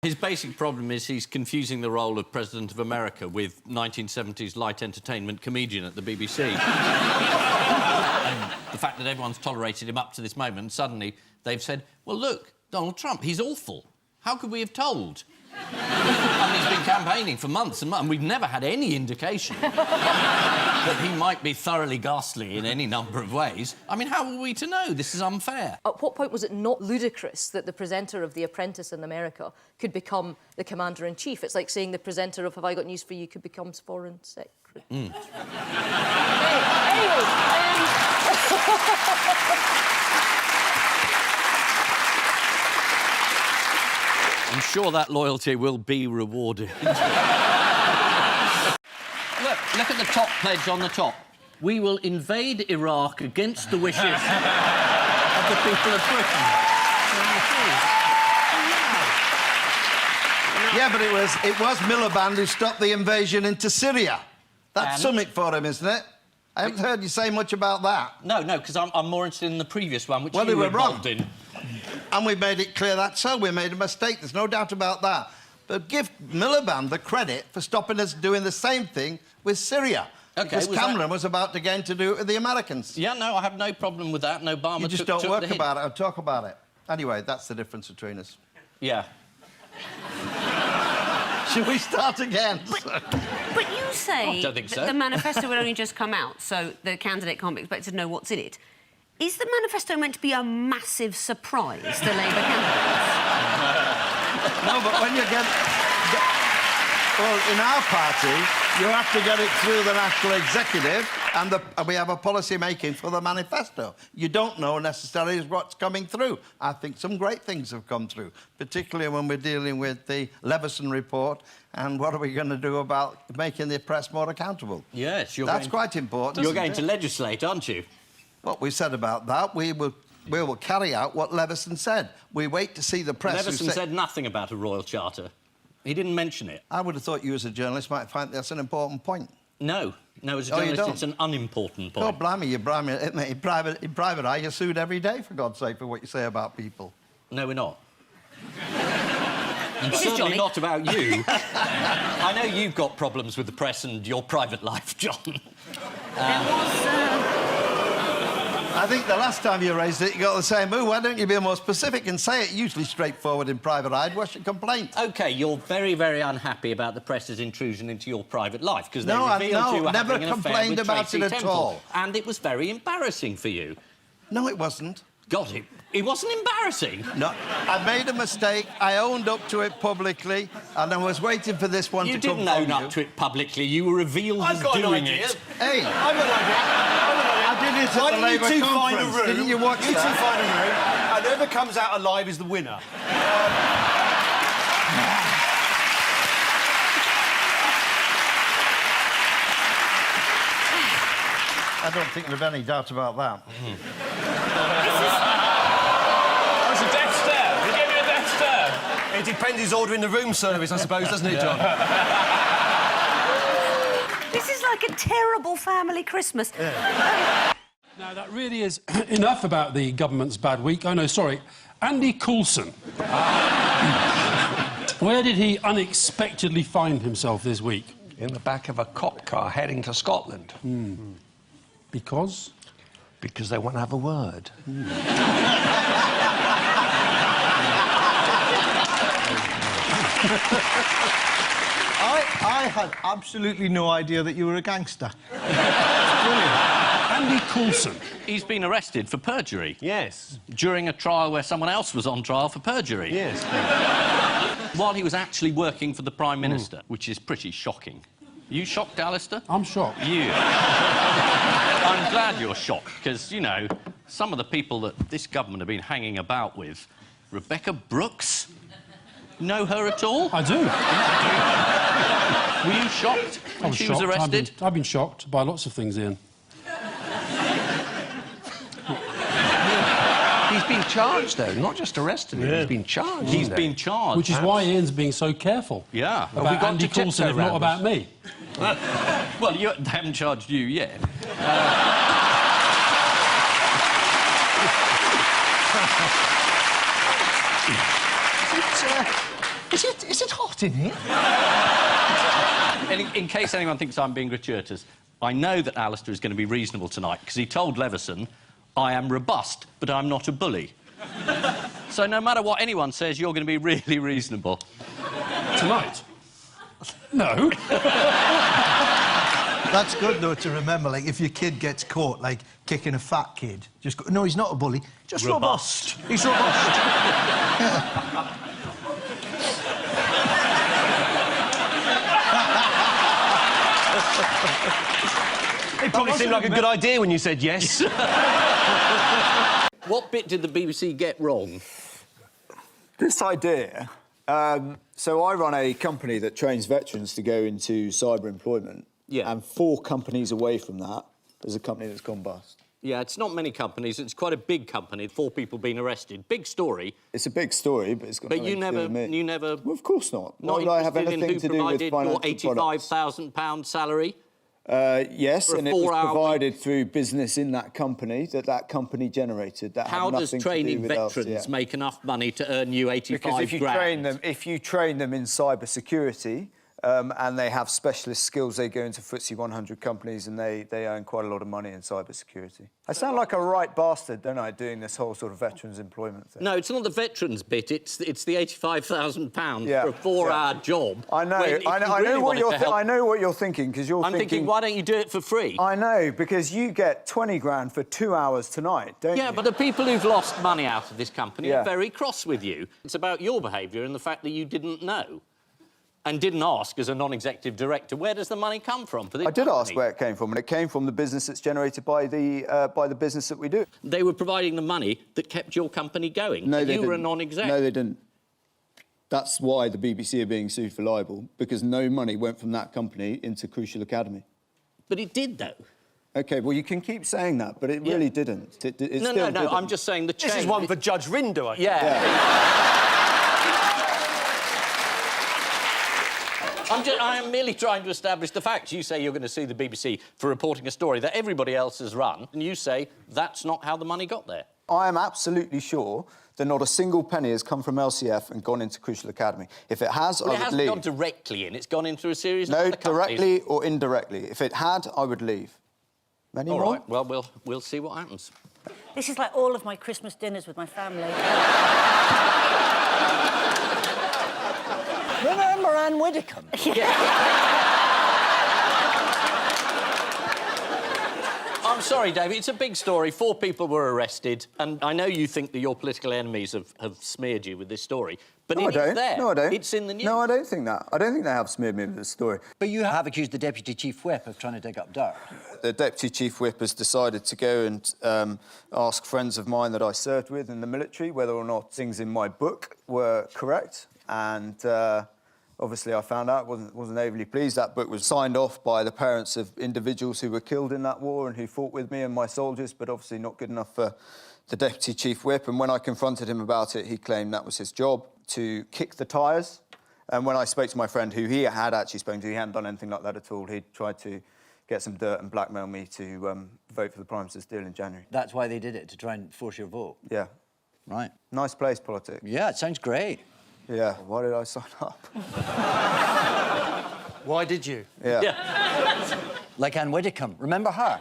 His basic problem is he's confusing the role of President of America with 1970s light entertainment comedian at the BBC. And the fact that everyone's tolerated him up to this moment, suddenly they've said, well, look, Donald Trump, he's awful. How could we have told? I mean, he's been campaigning for months and months, and we've never had any indication that he might be thoroughly ghastly in any number of ways. I mean, how were we to know? This is unfair. At what point was it not ludicrous that the presenter of The Apprentice in America could become the Commander-in-Chief? It's like saying the presenter of Have I Got News for You could become Foreign Secretary. Anyway, I'm sure that loyalty will be rewarded. Look at the top pledge on the top. We will invade Iraq against the wishes of the people of Britain. Yeah, but it was Miliband who stopped the invasion into Syria. That's something for him, isn't it? I haven't heard you say much about that. No, because I'm more interested in the previous one, which you were involved in. And we made it clear that's so. We made a mistake, there's no doubt about that. But give Miliband the credit for stopping us doing the same thing with Syria. OK, because Cameron was about to get to do it with the Americans. Yeah, no, I have no problem with that, and Obama You just don't work about it or talk about it. Anyway, that's the difference between us. Yeah. Should we start again? But you say that the manifesto will only just come out, so the candidate can't be expected to know what's in it. Is the manifesto meant to be a massive surprise to Labour candidates? No, but when you get... Well, in our party, you have to get it through the National Executive, and we have a policy making for the manifesto. You don't know necessarily what's coming through. I think some great things have come through, particularly when we're dealing with the Leveson report and what are we going to do about making the press more accountable. Yes, that's quite important. You're going to legislate, aren't you? What we said about that, we will carry out what Leveson said. We wait to see the press... Leveson said nothing about a royal charter. He didn't mention it. I would have thought you, as a journalist, might find that's an important point. No, as a journalist, it's an unimportant point. Oh, blimey, in private eye, you're sued every day, for God's sake, for what you say about people. No, we're not. And certainly not about you. I know you've got problems with the press and your private life, John. I think the last time you raised it, you got the same move. Why don't you be more specific and say it? Usually straightforward in private eye. What's your complaint? OK, you're very, very unhappy about the press's intrusion into your private life, because they revealed you were having an affair with Tracy Temple. And it was very embarrassing for you. No, it wasn't. God, it wasn't embarrassing. No, I made a mistake. I owned up to it publicly, and I was waiting for this one to come from you. You didn't own up to it publicly. You were revealed as doing it. Hey, I've got an idea. I did it at the Labour conference. Didn't you watch that? You two find a room, and whoever comes out alive is the winner. I don't think there's any doubt about that. That's a death stare. He gave me a death stare. It depends who's ordering the room service, I suppose, doesn't it, John? This is like a terrible family Christmas. Now, that really is enough about the government's bad week. Oh, no, sorry. Andy Coulson. Where did he unexpectedly find himself this week? In the back of a cop car heading to Scotland. Because? Because they want to have a word. I had absolutely no idea that you were a gangster. Brilliant. Andy Coulson. He's been arrested for perjury. Yes. During a trial where someone else was on trial for perjury. Yes. While he was actually working for the Prime Minister, which is pretty shocking. You shocked, Alistair? I'm shocked. You. I'm glad you're shocked, because, you know, some of the people that this government have been hanging about with... Rebecca Brooks? Know her at all? I do. Were you shocked when she was arrested? I've been shocked by lots of things, Ian. He's been charged, though, not just arrested. Yeah. He's been charged. He's been charged. Which is why Ian's being so careful. Yeah. About Andy Coulson, if not about me. Well, they haven't charged you yet. Is it hot in here? In case anyone thinks I'm being gratuitous, I know that Alistair is going to be reasonable tonight because he told Leveson, I am robust, but I'm not a bully. So no matter what anyone says, you're going to be really reasonable. Tonight? No. That's good, though, to remember. Like, if your kid gets caught, like, kicking a fat kid, just go, no, he's not a bully, just robust. He's robust. It probably seemed like a good idea when you said yes. What bit did the BBC get wrong? This idea... so I run a company that trains veterans to go into cyber employment. Yeah. And 4 companies away from that, there's a company that's gone bust. Yeah, it's not many companies. It's quite a big company. 4 people being arrested. Big story. It's a big story, but it's got But nothing to do with me. you never... Well, of course not. Not Why would I have interested in anything who to do with provided your financial products? £85,000 salary? Yes, For a and it was 4-hour provided through business in that company that company generated. That How had does nothing to do training with veterans LCF. make enough money to earn you 85 Because if you train them in cyber security, and they have specialist skills, they go into FTSE 100 companies and they earn quite a lot of money in cyber security. I sound like a right bastard, don't I, doing this whole sort of veterans employment thing? No, it's not the veterans bit. It's the £85,000 for a 4-hour job. I know. when if you I really know what wanted to help- I know what you're thinking, because you're I'm thinking, why don't you do it for free? I know, because you get 20 grand for 2 hours tonight, don't you? Yeah, but the people who've lost money out of this company Yeah. are very cross with you. It's about your behaviour and the fact that you didn't know and didn't ask as a non-executive director, where does the money come from for this I did company? ask where it came from, and it came from the business that's generated by the business that we do. They were providing the money that kept your company going. No, and they you didn't. were a non-exec. No, they didn't. That's why the BBC are being sued for libel, because no money went from that company into Crucial Academy. But it did, though. OK, well, you can keep saying that, but it really didn't. It No, still no, didn't. I'm just saying the chain... This is one for Judge Rinder, I think. Yeah. I am merely trying to establish the facts. You say you're going to sue the BBC for reporting a story that everybody else has run, and you say that's not how the money got there. I am absolutely sure that not a single penny has come from LCF and gone into Crucial Academy. If it has, Well, I it would hasn't leave. gone directly in. It's gone in through a series of No, other companies. directly or indirectly. If it had, I would leave. Any All more? right, well, we'll see what happens. This is like all of my Christmas dinners with my family. Remember Anne Widdecombe? I'm sorry, David, it's a big story. 4 people were arrested, and I know you think that your political enemies have smeared you with this story, but No, I it don't. is there. No, I don't. It's in the news. No, I don't think that. I don't think they have smeared me with this story. But you have accused the Deputy Chief Whip of trying to dig up dirt. The Deputy Chief Whip has decided to go and ask friends of mine that I served with in the military whether or not things in my book were correct, and obviously I found out, wasn't overly pleased. That book was signed off by the parents of individuals who were killed in that war and who fought with me and my soldiers, but obviously not good enough for the Deputy Chief Whip. And when I confronted him about it, he claimed that was his job, to kick the tyres. And when I spoke to my friend, who he had actually spoken to, he hadn't done anything like that at all. He'd tried to get some dirt and blackmail me to vote for the Prime Minister's deal in January. That's why they did it, to try and force your vote. Yeah. Right. Nice place, politics. Yeah, it sounds great. Yeah. Why did I sign up? Why did you? Yeah. Like Anne Widdecombe. Remember her?